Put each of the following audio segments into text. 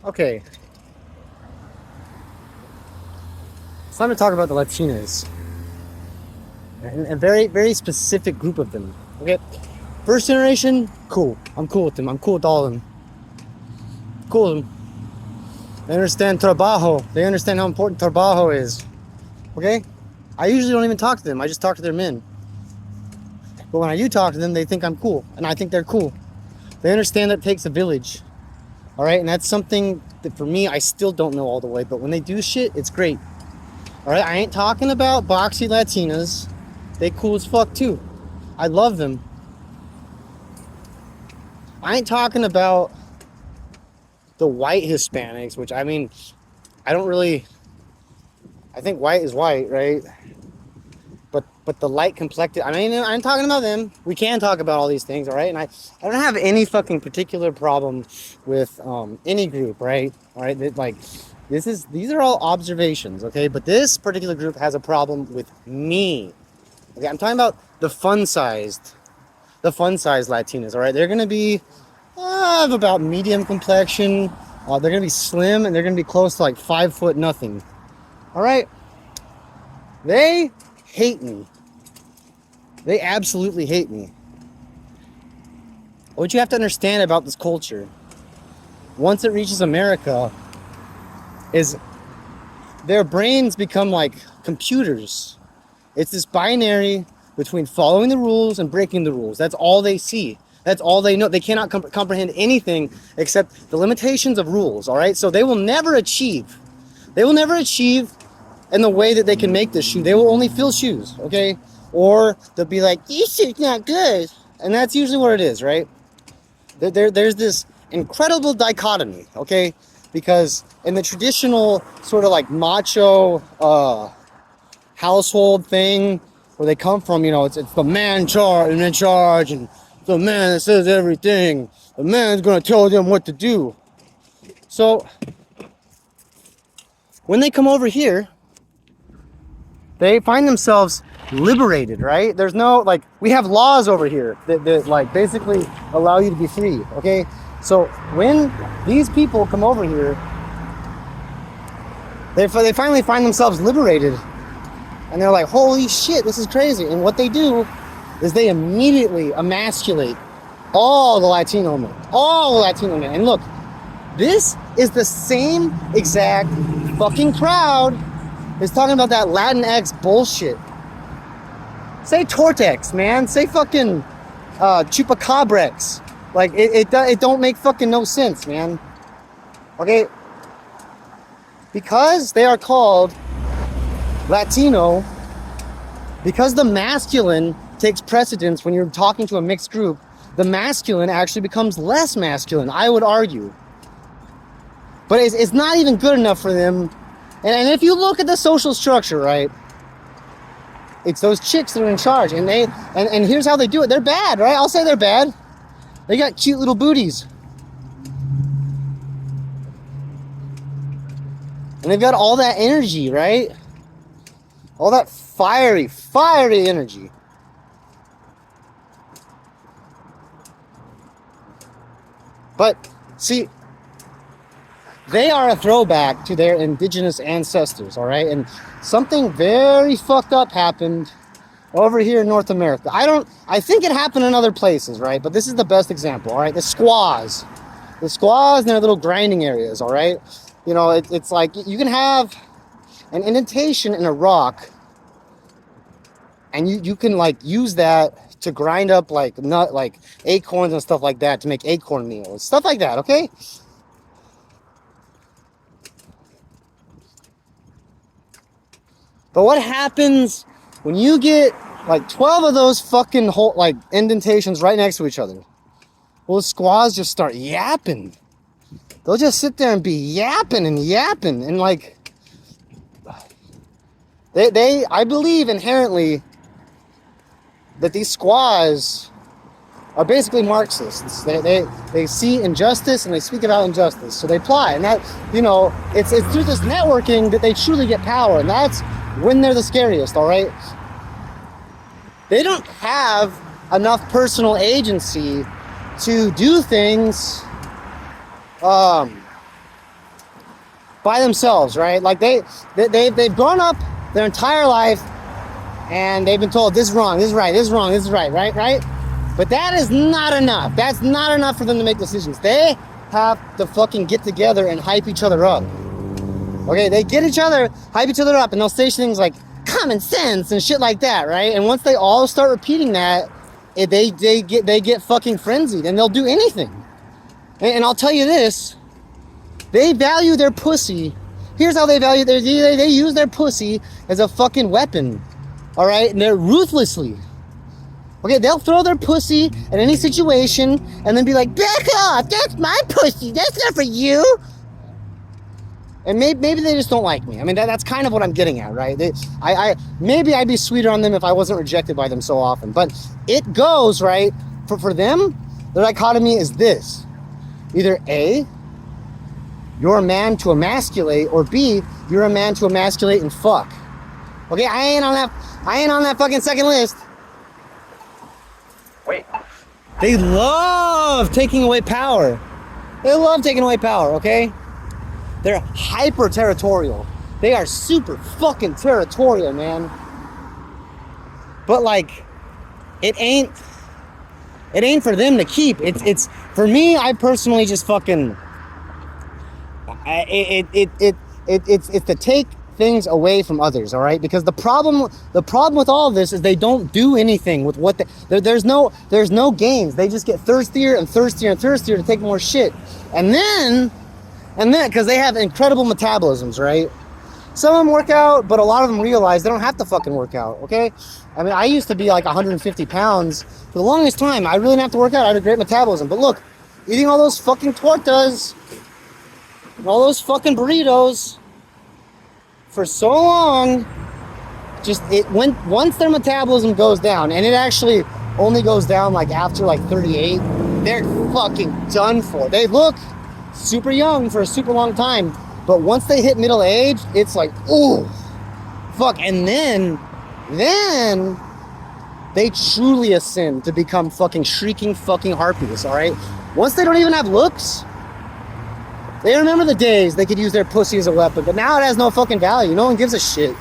Okay, it's time to talk about the Latinas. And a very, very specific group of them. Okay, first generation, cool. I'm cool with them. I'm cool with all of them. Cool with them. They understand trabajo. They understand how important trabajo is. Okay, I usually don't even talk to them. I just talk to their men. But when I do talk to them, they think I'm cool, and I think they're cool. They understand that it takes a village. All right, and that's something that for me, I still don't know all the way. But when they do shit, it's great. All right, I ain't talking about boxy Latinas. They cool as fuck too. I love them. I ain't talking about the white Hispanics, which I mean, I don't really. I think white is white, right? But the light complected. I mean, I'm talking about them. We can talk about all these things, all right? And I don't have any fucking particular problem with any group, right? All right, like these are all observations, okay? But this particular group has a problem with me. Okay, I'm talking about the fun-sized Latinas, all right? They're gonna be of about medium complexion. They're gonna be slim and they're gonna be close to like 5 foot nothing. All right, they hate me. They absolutely hate me. What you have to understand about this culture, once it reaches America, is their brains become like computers. It's this binary between following the rules and breaking the rules. That's all they see. That's all they know. They cannot comprehend anything except the limitations of rules, all right? So they will never achieve. They will never achieve in the way that they can make this shoe. They will only fill shoes, okay? Or they'll be like, this shit's not good. And that's usually what it is, right? There's this incredible dichotomy, okay? Because in the traditional sort of like macho household thing where they come from, you know, it's the man in charge and the man that says everything. The man's gonna tell them what to do. So when they come over here, they find themselves liberated, right? There's no, like, we have laws over here that like basically allow you to be free, okay? So when these people come over here, they finally find themselves liberated, and they're like, holy shit, this is crazy. And what they do is they immediately emasculate all the Latino men. And look, this is the same exact fucking crowd that's talking about that Latinx bullshit. Say Tortex, man. Say fucking Chupacabrex. Like, it don't make fucking no sense, man. Okay? Because they are called Latino, because the masculine takes precedence when you're talking to a mixed group, the masculine actually becomes less masculine, I would argue. But it's not even good enough for them. And if you look at the social structure, right, it's those chicks that are in charge, and and here's how they do it. They're bad, right? I'll say they're bad. They got cute little booties. And they've got all that energy, right? All that fiery energy. But see, they are a throwback to their indigenous ancestors, all right? And something very fucked up happened over here in North America. I think it happened in other places, right? But this is the best example, all right? The squaws and their little grinding areas, all right? You know, it's like you can have an indentation in a rock, and you can like use that to grind up like acorns and stuff like that to make acorn meal and stuff like that, okay? But what happens when you get like 12 of those fucking like indentations right next to each other? Well, the squaws just start yapping. They'll just sit there and be yapping and like I believe inherently that these squaws are basically Marxists. They see injustice and they speak about injustice, so they apply. And that, you know, it's through this networking that they truly get power, and that's when they're the scariest, all right? They don't have enough personal agency to do things by themselves, right? Like they've grown up their entire life and they've been told this is wrong, this is right, this is wrong, this is right, right? But that is not enough. That's not enough for them to make decisions. They have to fucking get together and hype each other up. Okay, they get each other, hype each other up, and they'll say things like common sense and shit like that, right? And once they all start repeating that, they get fucking frenzied and they'll do anything. And I'll tell you this, they value their pussy. Here's how they value they use their pussy as a fucking weapon. All right, and they're ruthlessly. Okay, they'll throw their pussy in any situation and then be like, back off, that's my pussy, that's not for you. And maybe they just don't like me. I mean, that's kind of what I'm getting at, right? Maybe I'd be sweeter on them if I wasn't rejected by them so often. But it goes, right, for them, the dichotomy is this. Either A, you're a man to emasculate, or B, you're a man to emasculate and fuck. Okay, I ain't on that fucking second list. Wait. They love taking away power. They love taking away power, okay? They're hyper territorial. They are super fucking territorial, man. But like, it ain't for them to keep. It's for me. I personally just fucking. It's to take things away from others, all right? Because the problem with all of this is they don't do anything with what there's no gains. They just get thirstier and thirstier and thirstier to take more shit, and then because they have incredible metabolisms, right? Some of them work out, but a lot of them realize they don't have to fucking work out, okay? I mean, I used to be like 150 pounds for the longest time. I really didn't have to work out. I had a great metabolism. But look, eating all those fucking tortas, all those fucking burritos for so long, once their metabolism goes down, and it actually only goes down like after like 38, they're fucking done for. They look super young for a super long time, but once they hit middle age, it's like, ooh, fuck. And then they truly ascend to become fucking shrieking fucking harpies, all right? Once they don't even have looks, they remember the days they could use their pussy as a weapon, but now it has no fucking value. No one gives a shit.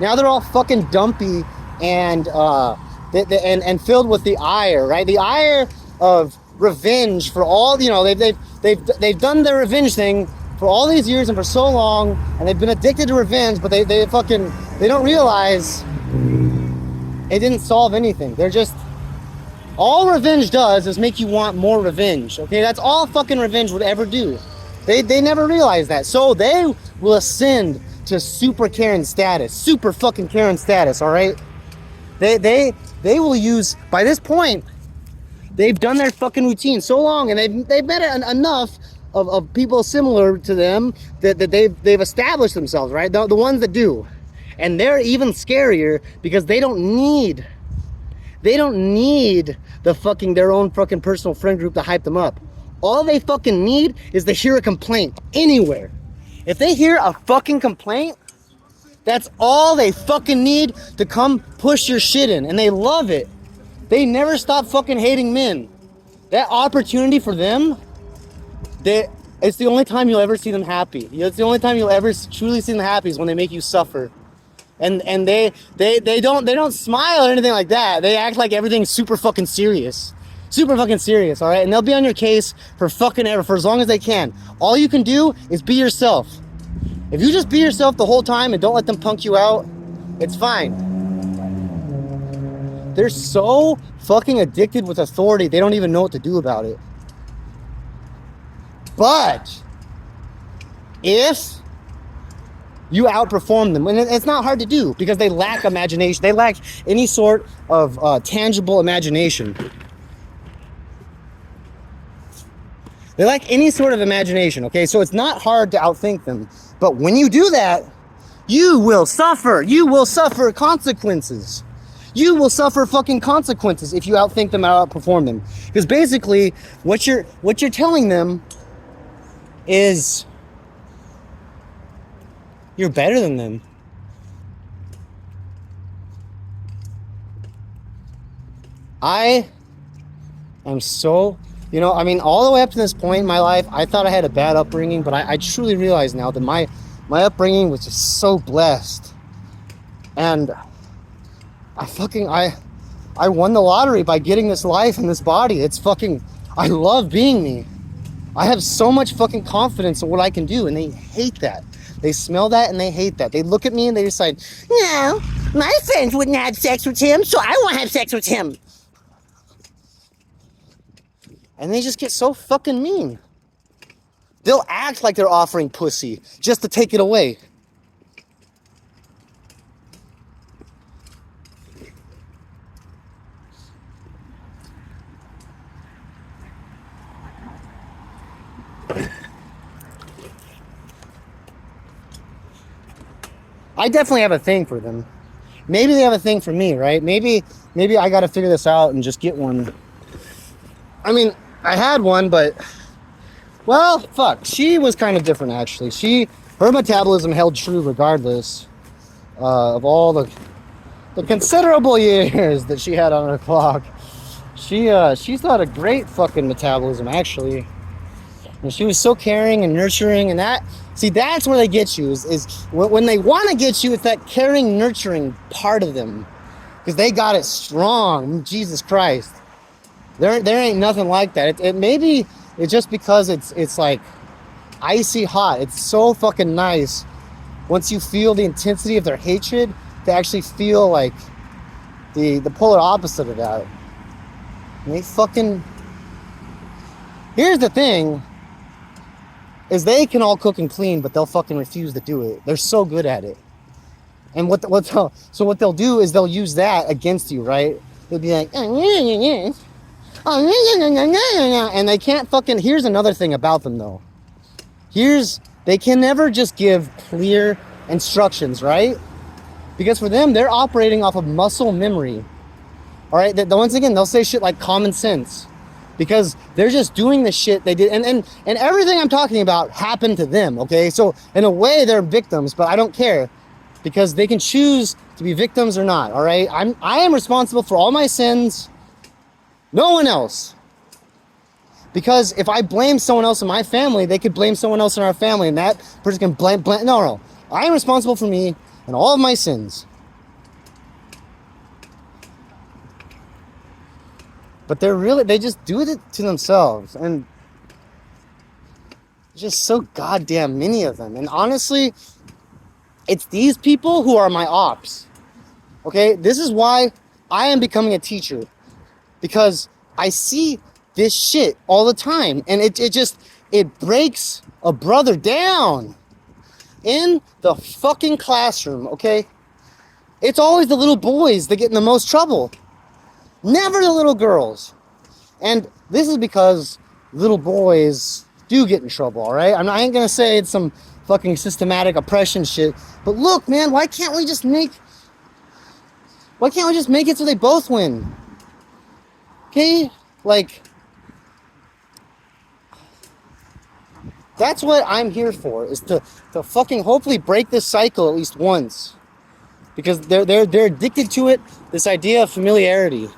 Now they're all fucking dumpy and and filled with the ire, right? The ire of revenge for all, you know, they've done their revenge thing for all these years and for so long, and they've been addicted to revenge, but they don't realize it didn't solve anything. They're just, all revenge does is make you want more revenge, okay? That's all fucking revenge would ever do. They never realize that. So they will ascend to super Karen status, super fucking Karen status, all right? They will use, by this point, they've done their fucking routine so long, and they've met enough of people similar to them that they've established themselves, right? The ones that do. And they're even scarier because they don't need their own fucking personal friend group to hype them up. All they fucking need is to hear a complaint anywhere. If they hear a fucking complaint, that's all they fucking need to come push your shit in, and they love it. They never stop fucking hating men. That opportunity for them, it's the only time you'll ever see them happy. It's the only time you'll ever truly see them happy is when they make you suffer. And they don't smile or anything like that. They act like everything's super fucking serious. Super fucking serious, all right? And they'll be on your case for fucking ever, for as long as they can. All you can do is be yourself. If you just be yourself the whole time and don't let them punk you out, it's fine. They're so fucking addicted with authority, they don't even know what to do about it. But if you outperform them, and it's not hard to do because they lack imagination, they lack any sort of tangible imagination. They lack any sort of imagination, okay? So it's not hard to outthink them. But when you do that, you will suffer. You will suffer consequences. You will suffer fucking consequences if you outthink them or outperform them. Because basically, what you're telling them is you're better than them. I am so You know, I mean, all the way up to this point in my life, I thought I had a bad upbringing, but I truly realize now that my upbringing was just so blessed. And I won the lottery by getting this life and this body. It's fucking, I love being me. I have so much fucking confidence in what I can do, and they hate that. They smell that and they hate that. They look at me and they decide, no, my friends wouldn't have sex with him, so I won't have sex with him. And they just get so fucking mean. They'll act like they're offering pussy just to take it away. I definitely have a thing for them. Maybe they have a thing for me, right? Maybe I got to figure this out and just get one. I mean, I had one, but well, fuck. She was kind of different, actually. Her metabolism held true regardless of all the considerable years that she had on her clock. She's got a great fucking metabolism, actually. And she was so caring and nurturing, and that's where they get you, is when they want to get you, it's that caring, nurturing part of them. Because they got it strong. Jesus Christ. There ain't nothing like that. It maybe it's just because it's like icy hot. It's so fucking nice once you feel the intensity of their hatred to actually feel like the polar opposite of that. And they fucking... Here's the thing, is they can all cook and clean, but they'll fucking refuse to do it. They're so good at it. And what they'll do is they'll use that against you, right? They'll be like, and they can't fucking... Here's another thing about them, though. They can never just give clear instructions, right? Because for them, they're operating off of muscle memory. All right? Once again, they'll say shit like common sense. Because they're just doing the shit they did. And everything I'm talking about happened to them, okay? So in a way, they're victims, but I don't care. Because they can choose to be victims or not, all right? I am responsible for all my sins. No one else. Because if I blame someone else in my family, they could blame someone else in our family, and that person can blame. No. I am responsible for me and all of my sins. But they just do it to themselves. And just so goddamn many of them. And honestly, it's these people who are my ops. Okay? This is why I am becoming a teacher. Because I see this shit all the time. And it breaks a brother down. In the fucking classroom, okay? It's always the little boys that get in the most trouble. Never the little girls. And this is because little boys do get in trouble, all right? I ain't gonna say it's some fucking systematic oppression shit. But look, man, why can't we just make it so they both win? Okay? Like, that's what I'm here for, is to fucking hopefully break this cycle at least once. Because they're addicted to it, this idea of familiarity.